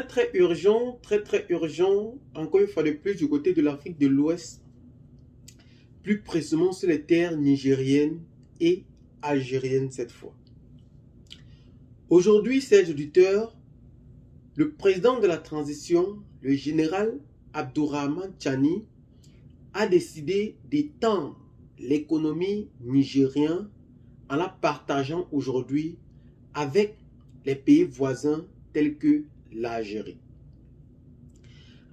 Très urgent, très urgent, encore une fois de plus du côté de l'Afrique de l'Ouest, plus précisément sur les terres nigériennes et algériennes cette fois. Aujourd'hui, chers auditeurs, le président de la transition, le général Abdourahmane Tchani, a décidé d'étendre l'économie nigérienne en la partageant aujourd'hui avec les pays voisins tels que l'Algérie.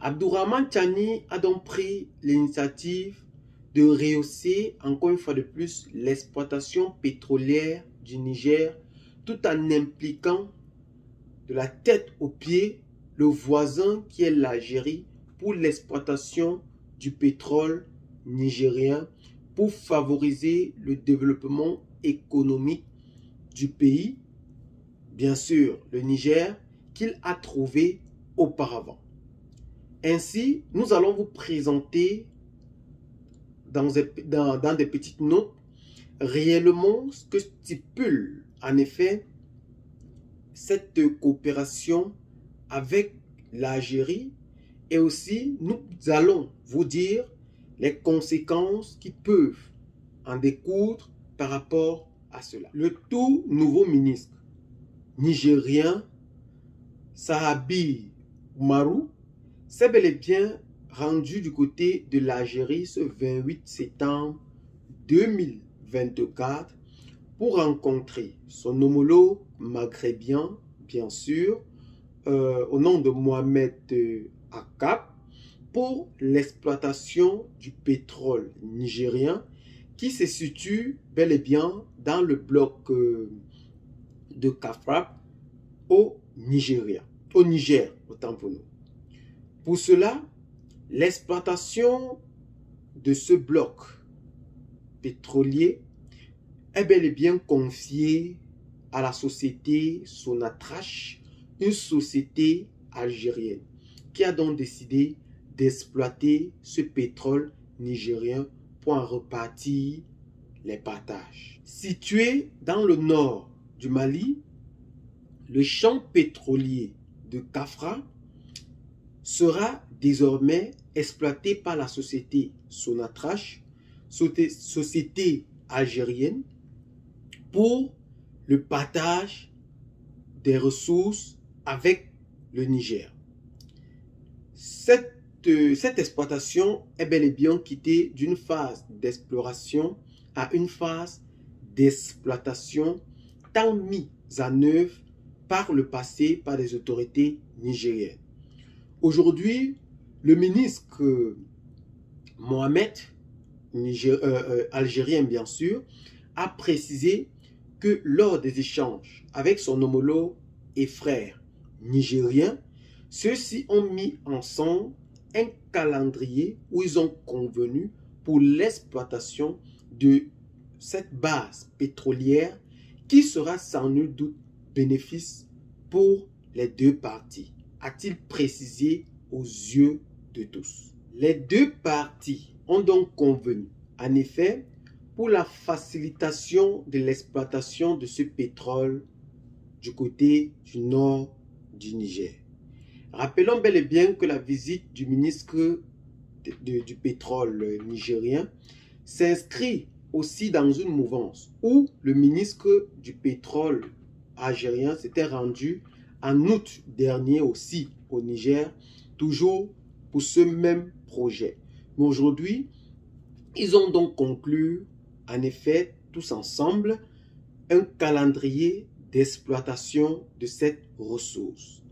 Abdourahmane Tchani a donc pris l'initiative de rehausser encore une fois de plus l'exploitation pétrolière du Niger tout en impliquant de la tête aux pieds le voisin qui est l'Algérie pour l'exploitation du pétrole nigérien pour favoriser le développement économique du pays, bien sûr le Niger, qu'il a trouvé auparavant. Ainsi, nous allons vous présenter dans des petites notes réellement ce que stipule en effet cette coopération avec l'Algérie et aussi nous allons vous dire les conséquences qui peuvent en découdre par rapport à cela. Le tout nouveau ministre nigérien Sahabi Umaru s'est bel et bien rendu du côté de l'Algérie ce 28 septembre 2024 pour rencontrer son homologue maghrébien, bien sûr, au nom de Mohamed Akkab, pour l'exploitation du pétrole nigérien qui se situe bel et bien dans le bloc de Kafra au Niger, autant pour nous. Pour cela, l'exploitation de ce bloc pétrolier est bel et bien confiée à la société Sonatrach, une société algérienne, qui a donc décidé d'exploiter ce pétrole nigérien pour en repartir les partages. Situé dans le nord du Mali, le champ pétrolier de Kafra sera désormais exploité par la société Sonatrach, société algérienne, pour le partage des ressources avec le Niger. Cette exploitation est bel et bien quittée d'une phase d'exploration à une phase d'exploitation tant mise en œuvre par le passé par les autorités nigériennes. Aujourd'hui, le ministre Mohamed, algérien bien sûr, a précisé que lors des échanges avec son homologue et frère nigérien, ceux-ci ont mis ensemble un calendrier où ils ont convenu pour l'exploitation de cette base pétrolière qui sera sans nul doute bénéfice pour les deux parties, a-t-il précisé aux yeux de tous. Les deux parties ont donc convenu, en effet, pour la facilitation de l'exploitation de ce pétrole du côté du nord du Niger. Rappelons bel et bien que la visite du ministre du pétrole nigérien s'inscrit aussi dans une mouvance où le ministre du pétrole algérien s'était rendu en août dernier aussi au Niger, toujours pour ce même projet. Mais aujourd'hui, ils ont donc conclu, en effet, tous ensemble, un calendrier d'exploitation de cette ressource.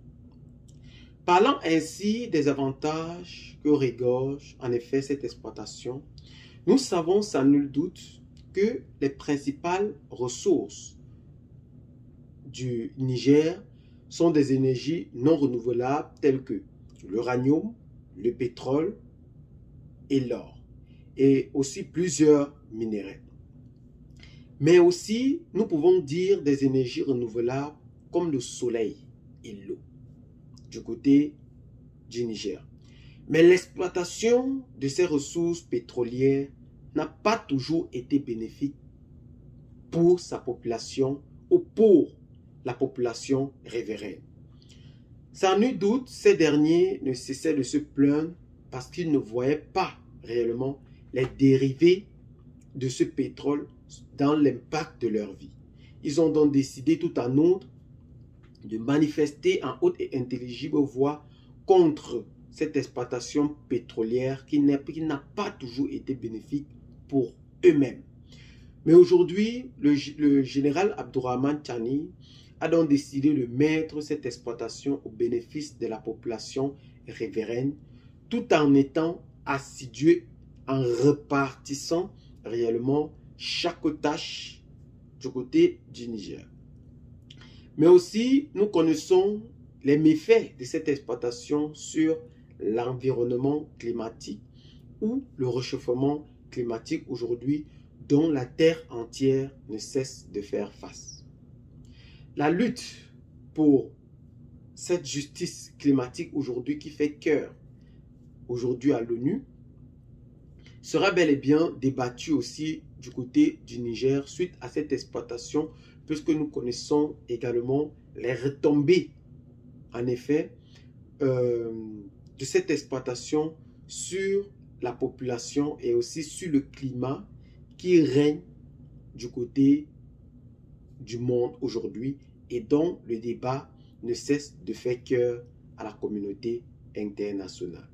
Parlant ainsi des avantages que regorge en effet cette exploitation, nous savons sans nul doute que les principales ressources du Niger sont des énergies non renouvelables telles que l'uranium, le pétrole et l'or, et aussi plusieurs minéraux. Mais aussi, nous pouvons dire des énergies renouvelables comme le soleil et l'eau du côté du Niger. Mais l'exploitation de ces ressources pétrolières n'a pas toujours été bénéfique pour sa population ou pour la population riveraine. Sans nul doute, ces derniers ne cessaient de se plaindre parce qu'ils ne voyaient pas réellement les dérivés de ce pétrole dans l'impact de leur vie. Ils ont donc décidé tout en outre de manifester en haute et intelligible voix contre cette exploitation pétrolière qui n'a pas toujours été bénéfique pour eux-mêmes. Mais aujourd'hui, le général Abdourahmane Tchani a donc décidé de mettre cette exploitation au bénéfice de la population riveraine, tout en étant assidu, en repartissant réellement chaque tâche du côté du Niger. Mais aussi, nous connaissons les méfaits de cette exploitation sur l'environnement climatique ou le réchauffement climatique aujourd'hui dont la terre entière ne cesse de faire face. La lutte pour cette justice climatique aujourd'hui qui fait cœur aujourd'hui à l'ONU sera bel et bien débattue aussi du côté du Niger suite à cette exploitation, puisque nous connaissons également les retombées en effet de cette exploitation sur la population et aussi sur le climat qui règne du côté du monde aujourd'hui et dont le débat ne cesse de faire cœur à la communauté internationale.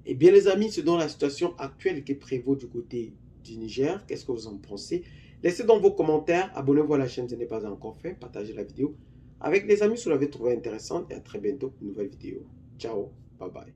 Eh bien les amis, c'est dans la situation actuelle qui prévaut du côté du Niger. Qu'est-ce que vous en pensez? Laissez donc vos commentaires, abonnez-vous à la chaîne si ce n'est pas encore fait, partagez la vidéo avec les amis si vous l'avez trouvé intéressante et à très bientôt pour une nouvelle vidéo. Ciao, bye bye.